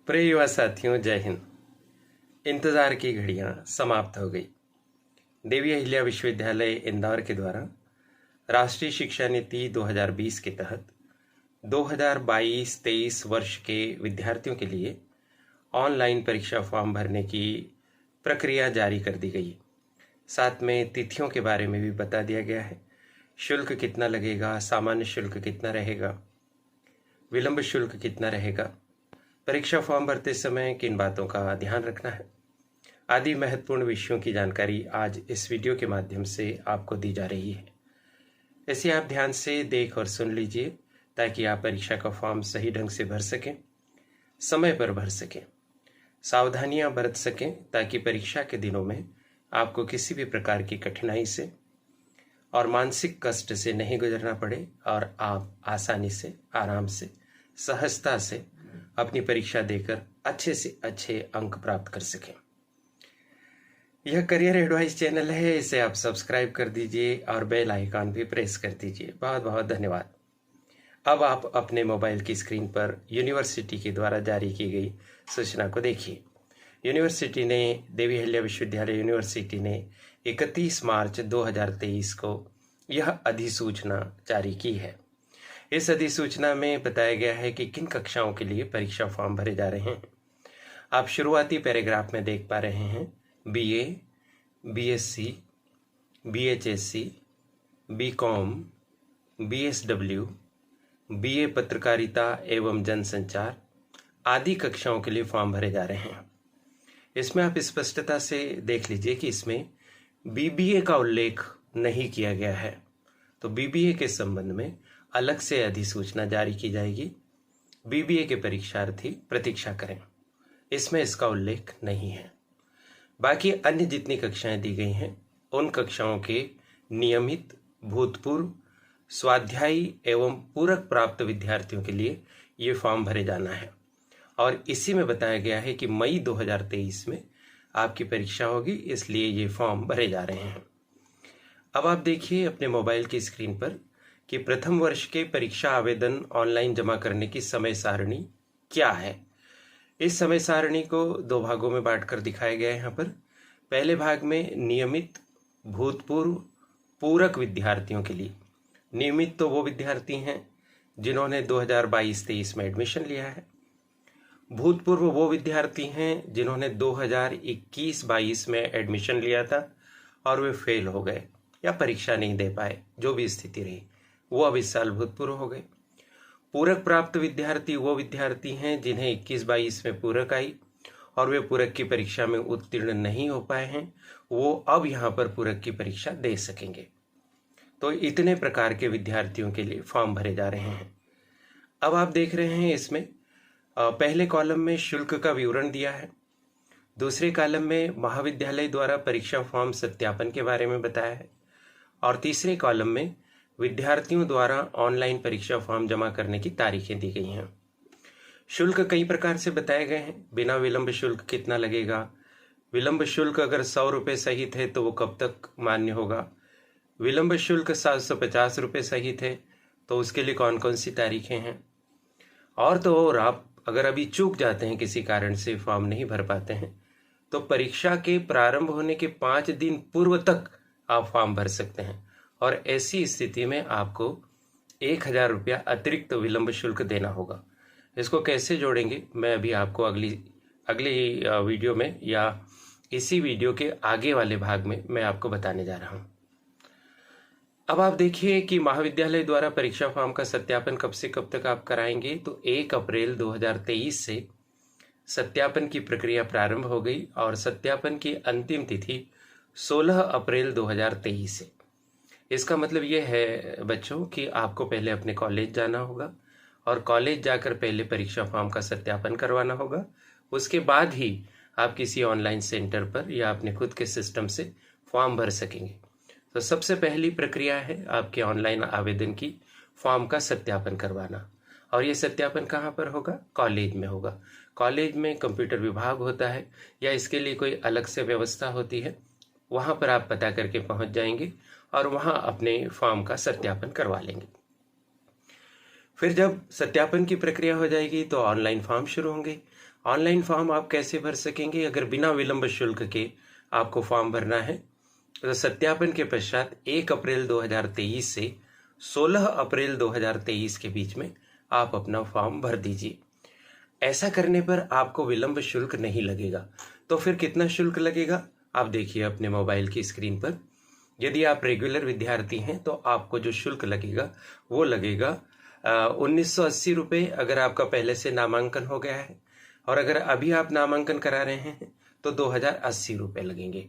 प्रिय युवा साथियों, जय हिंद। इंतज़ार की घड़ियां समाप्त हो गई। देवी अहिल्या विश्वविद्यालय इंदौर के द्वारा राष्ट्रीय शिक्षा नीति 2020 के तहत 2022-23 वर्ष के विद्यार्थियों के लिए ऑनलाइन परीक्षा फॉर्म भरने की प्रक्रिया जारी कर दी गई। साथ में तिथियों के बारे में भी बता दिया गया है। शुल्क कितना लगेगा, सामान्य शुल्क कितना रहेगा, विलंब शुल्क कितना रहेगा, परीक्षा फॉर्म भरते समय किन बातों का ध्यान रखना है, आदि महत्वपूर्ण विषयों की जानकारी आज इस वीडियो के माध्यम से आपको दी जा रही है। इसे आप ध्यान से देख और सुन लीजिए ताकि आप परीक्षा का फॉर्म सही ढंग से भर सकें, समय पर भर सकें, सावधानियां बरत सकें ताकि परीक्षा के दिनों में आपको किसी भी प्रकार की कठिनाई से और मानसिक कष्ट से नहीं गुजरना पड़े और आप आसानी से, आराम से, सहजता से अपनी परीक्षा देकर अच्छे से अच्छे अंक प्राप्त कर सकें। यह करियर एडवाइस चैनल है, इसे आप सब्सक्राइब कर दीजिए और बेल आइकॉन भी प्रेस कर दीजिए। बहुत बहुत धन्यवाद। अब आप अपने मोबाइल की स्क्रीन पर यूनिवर्सिटी के द्वारा जारी की गई सूचना को देखिए। यूनिवर्सिटी ने, देवी अहिल्या विश्वविद्यालय यूनिवर्सिटी ने 31 मार्च 2023 को यह अधिसूचना जारी की है। इस अधिसूचना में बताया गया है कि किन कक्षाओं के लिए परीक्षा फॉर्म भरे जा रहे हैं। आप शुरुआती पैराग्राफ में देख पा रहे हैं बीए, बीएससी, बीएचएससी, बीकॉम, बीएसडब्ल्यू, बीए पत्रकारिता एवं जनसंचार आदि कक्षाओं के लिए फॉर्म भरे जा रहे हैं। इसमें आप स्पष्टता से देख लीजिए कि इसमें बीबीए का उल्लेख नहीं किया गया है, तो बीबीए के संबंध में अलग से अधिसूचना जारी की जाएगी। बीबीए के परीक्षार्थी प्रतीक्षा करें, इसमें इसका उल्लेख नहीं है। बाकी अन्य जितनी कक्षाएं दी गई हैं उन कक्षाओं के नियमित, भूतपूर्व, स्वाध्यायी एवं पूरक प्राप्त विद्यार्थियों के लिए ये फॉर्म भरे जाना है और इसी में बताया गया है कि मई 2023 में आपकी परीक्षा होगी, इसलिए ये फॉर्म भरे जा रहे हैं। अब आप देखिए अपने मोबाइल की स्क्रीन पर कि प्रथम वर्ष के परीक्षा आवेदन ऑनलाइन जमा करने की समय सारणी क्या है। इस समय सारणी को दो भागों में बांटकर दिखाया गया है। यहाँ पर पहले भाग में नियमित, भूतपूर्व, पूरक विद्यार्थियों के लिए। नियमित तो वो विद्यार्थी हैं जिन्होंने 2022-23 में एडमिशन लिया है। भूतपूर्व वो विद्यार्थी हैं जिन्होंने 2021-22 में एडमिशन लिया था और वे फेल हो गए या परीक्षा नहीं दे पाए, जो भी स्थिति रही, वो अब इस साल भूतपूर्व हो गए। पूरक प्राप्त विद्यार्थी वो विद्यार्थी हैं जिन्हें 21-22 में पूरक आई और वे पूरक की परीक्षा में उत्तीर्ण नहीं हो पाए हैं, वो अब यहाँ पर पूरक की परीक्षा दे सकेंगे। तो इतने प्रकार के विद्यार्थियों के लिए फॉर्म भरे जा रहे हैं। अब आप देख रहे हैं इसमें पहले कॉलम में शुल्क का विवरण दिया है, दूसरे कॉलम में महाविद्यालय द्वारा परीक्षा फॉर्म सत्यापन के बारे में बताया है और तीसरे कॉलम में विद्यार्थियों द्वारा ऑनलाइन परीक्षा फॉर्म जमा करने की तारीखें दी गई हैं। शुल्क कई प्रकार से बताए गए हैं। बिना विलंब शुल्क कितना लगेगा, विलंब शुल्क अगर 100 रुपये सहित है तो वो कब तक मान्य होगा, विलंब शुल्क 750 रुपये सहित है तो उसके लिए कौन कौन सी तारीखें हैं, और तो और आप अगर अभी चूक जाते हैं, किसी कारण से फॉर्म नहीं भर पाते हैं, तो परीक्षा के प्रारंभ होने के 5 दिन पूर्व तक आप फॉर्म भर सकते हैं और ऐसी स्थिति में आपको 1000 रुपया अतिरिक्त विलंब शुल्क देना होगा। इसको कैसे जोड़ेंगे मैं अभी आपको अगली वीडियो में या इसी वीडियो के आगे वाले भाग में मैं आपको बताने जा रहा हूँ। अब आप देखिए कि महाविद्यालय द्वारा परीक्षा फॉर्म का सत्यापन कब से कब तक आप कराएंगे, तो 1 अप्रैल 2023 से सत्यापन की प्रक्रिया प्रारंभ हो गई और सत्यापन की अंतिम तिथि 16 अप्रैल 2023 है। इसका मतलब ये है बच्चों कि आपको पहले अपने कॉलेज जाना होगा और कॉलेज जाकर पहले परीक्षा फॉर्म का सत्यापन करवाना होगा। उसके बाद ही आप किसी ऑनलाइन सेंटर पर या अपने खुद के सिस्टम से फॉर्म भर सकेंगे। तो सबसे पहली प्रक्रिया है आपके ऑनलाइन आवेदन की फॉर्म का सत्यापन करवाना, और ये सत्यापन कहाँ पर होगा, कॉलेज में होगा। कॉलेज में कंप्यूटर विभाग होता है या इसके लिए कोई अलग से व्यवस्था होती है, वहाँ पर आप पता करके पहुँच जाएंगे और वहाँ अपने फॉर्म का सत्यापन करवा लेंगे। फिर जब सत्यापन की प्रक्रिया हो जाएगी तो ऑनलाइन फॉर्म शुरू होंगे। ऑनलाइन फॉर्म आप कैसे भर सकेंगे? अगर बिना विलंब शुल्क के आपको फॉर्म भरना है तो सत्यापन के पश्चात 1 अप्रैल 2023 से 16 अप्रैल 2023 के बीच में आप अपना फॉर्म भर दीजिए। ऐसा करने पर आपको विलंब शुल्क नहीं लगेगा। तो फिर कितना शुल्क लगेगा आप देखिए अपने मोबाइल की स्क्रीन पर। यदि आप रेगुलर विद्यार्थी हैं तो आपको जो शुल्क लगेगा वो लगेगा 1980 अगर आपका पहले से नामांकन हो गया है, और अगर अभी आप नामांकन करा रहे हैं तो 2080 लगेंगे।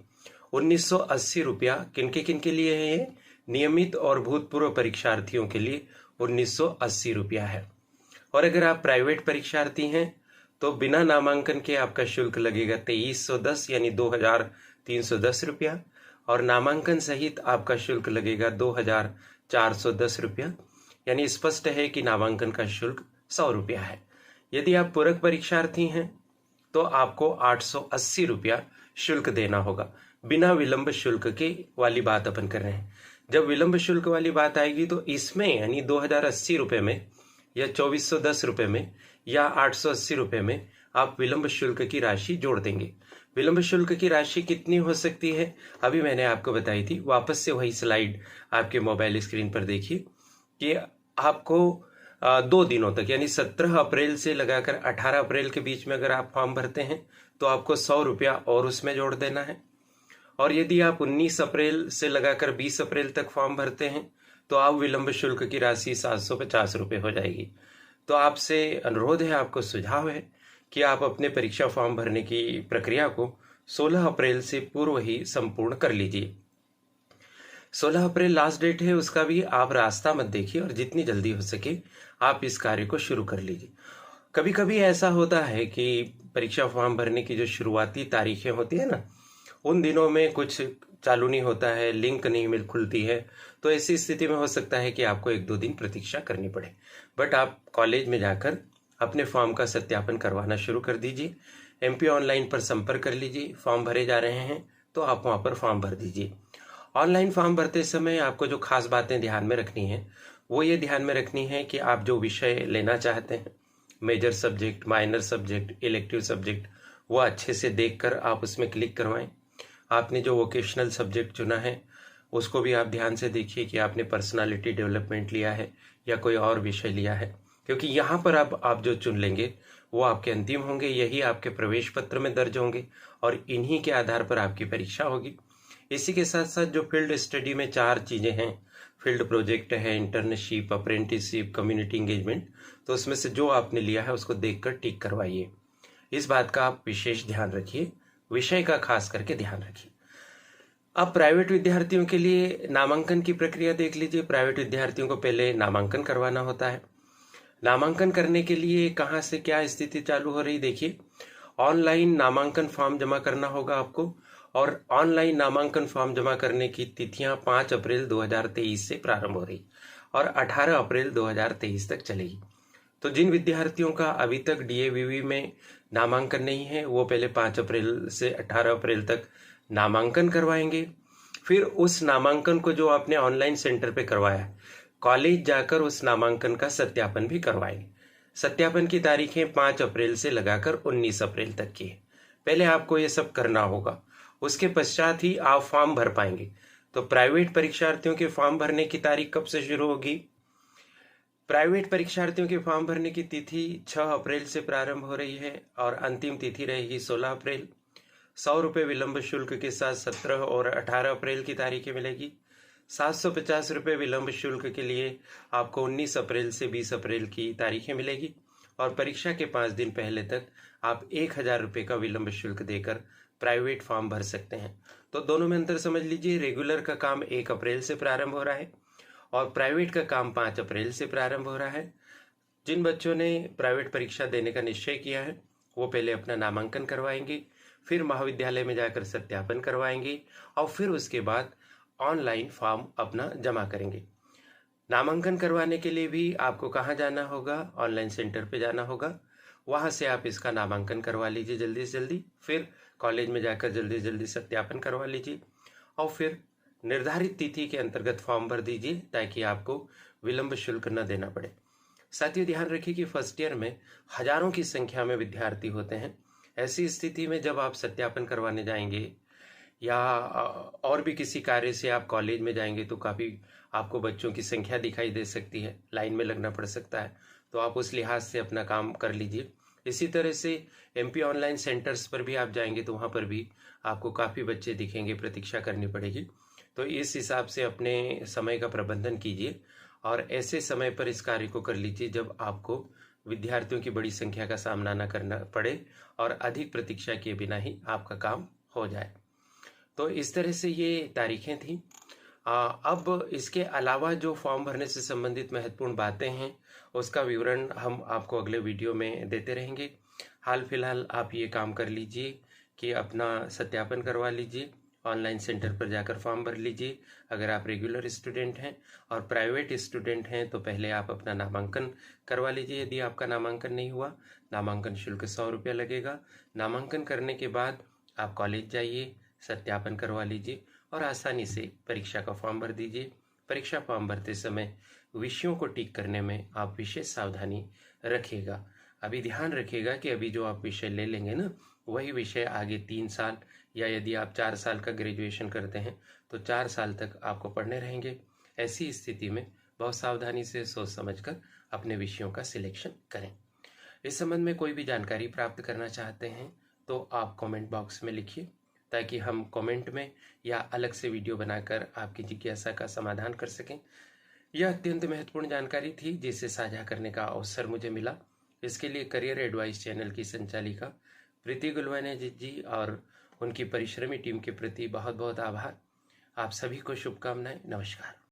1980 रुपया किनके किनके लिए है? ये नियमित और भूतपूर्व परीक्षार्थियों के लिए 1980 है। और अगर आप प्राइवेट परीक्षार्थी हैं तो बिना नामांकन के आपका शुल्क लगेगा 2310 यानी 2310 रुपया, और नामांकन सहित आपका शुल्क लगेगा 2410 रुपया, यानी स्पष्ट है कि नामांकन का शुल्क 100 रुपया है। यदि आप पूरक परीक्षार्थी हैं तो आपको 880 रुपया शुल्क देना होगा। बिना विलंब शुल्क के वाली बात अपन कर रहे हैं। जब विलंब शुल्क वाली बात आएगी तो इसमें यानी 2080 रुपये में या 2410 रुपये में या 880 रुपये में आप विलंब शुल्क की राशि जोड़ देंगे। विलंब शुल्क की राशि कितनी हो सकती है अभी मैंने आपको बताई थी। वापस से वही स्लाइड आपके मोबाइल स्क्रीन पर देखिए कि आपको 2 दिनों तक यानी 17 अप्रैल से लगाकर 18 अप्रैल के बीच में अगर आप फॉर्म भरते हैं तो आपको 100 रुपया और उसमें जोड़ देना है। और यदि आप 19 अप्रैल से लगाकर 20 अप्रैल तक फॉर्म भरते हैं तो आप विलंब शुल्क की राशि 750 रुपये हो जाएगी। तो आपसे अनुरोध है, आपको सुझाव है कि आप अपने परीक्षा फॉर्म भरने की प्रक्रिया को 16 अप्रैल से पूर्व ही संपूर्ण कर लीजिए। 16 अप्रैल लास्ट डेट है, उसका भी आप रास्ता मत देखिए और जितनी जल्दी हो सके आप इस कार्य को शुरू कर लीजिए। कभी कभी ऐसा होता है कि परीक्षा फॉर्म भरने की जो शुरुआती तारीखें होती है ना, उन दिनों में कुछ चालू नहीं होता है, लिंक नहीं मिल खुलती है, तो ऐसी स्थिति में हो सकता है कि आपको 1-2 दिन प्रतीक्षा करनी पड़े। बट आप कॉलेज में जाकर अपने फॉर्म का सत्यापन करवाना शुरू कर दीजिए। MP ऑनलाइन पर संपर्क कर लीजिए। फॉर्म भरे जा रहे हैं तो आप वहाँ पर फॉर्म भर दीजिए। ऑनलाइन फॉर्म भरते समय आपको जो खास बातें ध्यान में रखनी है वो ये ध्यान में रखनी है कि आप जो विषय लेना चाहते हैं, major subject, minor subject, elective subject, वो अच्छे से देखकर आप उसमें क्लिक करवाएं। आपने जो वोकेशनल सब्जेक्ट चुना है उसको भी आप ध्यान से देखिए कि आपने पर्सनालिटी डेवलपमेंट लिया है या कोई और विषय लिया है, क्योंकि यहाँ पर आप जो चुन लेंगे वो आपके अंतिम होंगे, यही आपके प्रवेश पत्र में दर्ज होंगे और इन्हीं के आधार पर आपकी परीक्षा होगी। इसी के साथ साथ जो फील्ड स्टडी में 4 चीज़ें हैं, फील्ड प्रोजेक्ट है, इंटर्नशिप, अप्रेंटिसशिप, कम्युनिटी इंगेजमेंट, तो उसमें से जो आपने लिया है उसको देखकर टिक करवाइए। इस बात का आप विशेष ध्यान रखिए, विषय का खास करके ध्यान रखिए। अब प्राइवेट विद्यार्थियों के लिए नामांकन की प्रक्रिया देख लीजिए। प्राइवेट विद्यार्थियों को पहले नामांकन करवाना होता है। नामांकन करने के लिए कहाँ से क्या स्थिति चालू हो रही देखिए। ऑनलाइन नामांकन फॉर्म जमा करना होगा आपको, और ऑनलाइन नामांकन फॉर्म जमा करने की तिथियां 5 अप्रैल 2023 से प्रारंभ हो रही और 18 अप्रैल 2023 तक चलेगी। तो जिन विद्यार्थियों का अभी तक DAVV में नामांकन नहीं है वो पहले 5 अप्रैल से 18 अप्रैल तक नामांकन करवाएंगे। फिर उस नामांकन को जो आपने ऑनलाइन सेंटर पे करवाया है, कॉलेज जाकर उस नामांकन का सत्यापन भी करवाएंगे। सत्यापन की तारीखें 5 अप्रैल से लगाकर 19 अप्रैल तक की है। पहले आपको ये सब करना होगा, उसके पश्चात ही आप फॉर्म भर पाएंगे। तो प्राइवेट परीक्षार्थियों के फॉर्म भरने की तारीख कब से शुरू होगी? प्राइवेट परीक्षार्थियों के फॉर्म भरने की तिथि 6 अप्रैल से प्रारंभ हो रही है और अंतिम तिथि रहेगी 16 अप्रैल। 100 रुपये विलंब शुल्क के साथ 17 और 18 अप्रैल की तारीखें मिलेगी। 750 रुपये विलंब शुल्क के लिए आपको 19 अप्रैल से 20 अप्रैल की तारीखें मिलेगी, और परीक्षा के 5 दिन पहले तक आप 1000 रुपये का विलंब शुल्क देकर प्राइवेट फॉर्म भर सकते हैं। तो दोनों में अंतर समझ लीजिए। रेगुलर का काम 1 अप्रैल से प्रारंभ हो रहा है और प्राइवेट का काम 5 अप्रैल से प्रारंभ हो रहा है। जिन बच्चों ने प्राइवेट परीक्षा देने का निश्चय किया है वो पहले अपना नामांकन करवाएंगे, फिर महाविद्यालय में जाकर सत्यापन करवाएंगे और फिर उसके बाद ऑनलाइन फॉर्म अपना जमा करेंगे। नामांकन करवाने के लिए भी आपको कहाँ जाना होगा? ऑनलाइन सेंटर पे जाना होगा। वहाँ से आप इसका नामांकन करवा लीजिए जल्दी से जल्दी, फिर कॉलेज में जाकर जल्दी जल्दी सत्यापन करवा लीजिए और फिर निर्धारित तिथि के अंतर्गत फॉर्म भर दीजिए ताकि आपको विलंब शुल्क न देना पड़े। साथियों, ध्यान रखिए कि फर्स्ट ईयर में हजारों की संख्या में विद्यार्थी होते हैं। ऐसी स्थिति में जब आप सत्यापन करवाने जाएंगे या और भी किसी कार्य से आप कॉलेज में जाएंगे तो काफ़ी आपको बच्चों की संख्या दिखाई दे सकती है, लाइन में लगना पड़ सकता है, तो आप उस लिहाज से अपना काम कर लीजिए। इसी तरह से एमपी ऑनलाइन सेंटर्स पर भी आप जाएंगे तो वहाँ पर भी आपको काफ़ी बच्चे दिखेंगे, प्रतीक्षा करनी पड़ेगी। तो इस हिसाब से अपने समय का प्रबंधन कीजिए और ऐसे समय पर इस कार्य को कर लीजिए जब आपको विद्यार्थियों की बड़ी संख्या का सामना न करना पड़े और अधिक प्रतीक्षा किए बिना ही आपका काम हो जाए। तो इस तरह से ये तारीखें थी। अब इसके अलावा जो फॉर्म भरने से संबंधित महत्वपूर्ण बातें हैं उसका विवरण हम आपको अगले वीडियो में देते रहेंगे। हाल फिलहाल आप ये काम कर लीजिए कि अपना सत्यापन करवा लीजिए, ऑनलाइन सेंटर पर जाकर फॉर्म भर लीजिए। अगर आप रेगुलर स्टूडेंट हैं और प्राइवेट स्टूडेंट हैं तो पहले आप अपना नामांकन करवा लीजिए। यदि आपका नामांकन नहीं हुआ, नामांकन शुल्क 100 रुपया लगेगा। नामांकन करने के बाद आप कॉलेज जाइए, सत्यापन करवा लीजिए और आसानी से परीक्षा का फॉर्म भर दीजिए। परीक्षा फॉर्म भरते समय विषयों को टिक करने में आप विशेष सावधानी रखिएगा। अभी ध्यान रखिएगा कि अभी जो आप विषय ले लेंगे ना, वही विषय आगे 3 साल या यदि आप 4 साल का ग्रेजुएशन करते हैं तो 4 साल तक आपको पढ़ने रहेंगे। ऐसी स्थिति में बहुत सावधानी से सोच समझकर अपने विषयों का सिलेक्शन करें। इस संबंध में कोई भी जानकारी प्राप्त करना चाहते हैं तो आप कमेंट बॉक्स में लिखिए, ताकि हम कमेंट में या अलग से वीडियो बनाकर आपकी जिज्ञासा का समाधान कर सकें। यह अत्यंत महत्वपूर्ण जानकारी थी जिसे साझा करने का अवसर मुझे मिला। इसके लिए करियर एडवाइस चैनल की संचालिका प्रीति गुलवाने जी और उनकी परिश्रमी टीम के प्रति बहुत बहुत आभार। आप सभी को शुभकामनाएं। नमस्कार।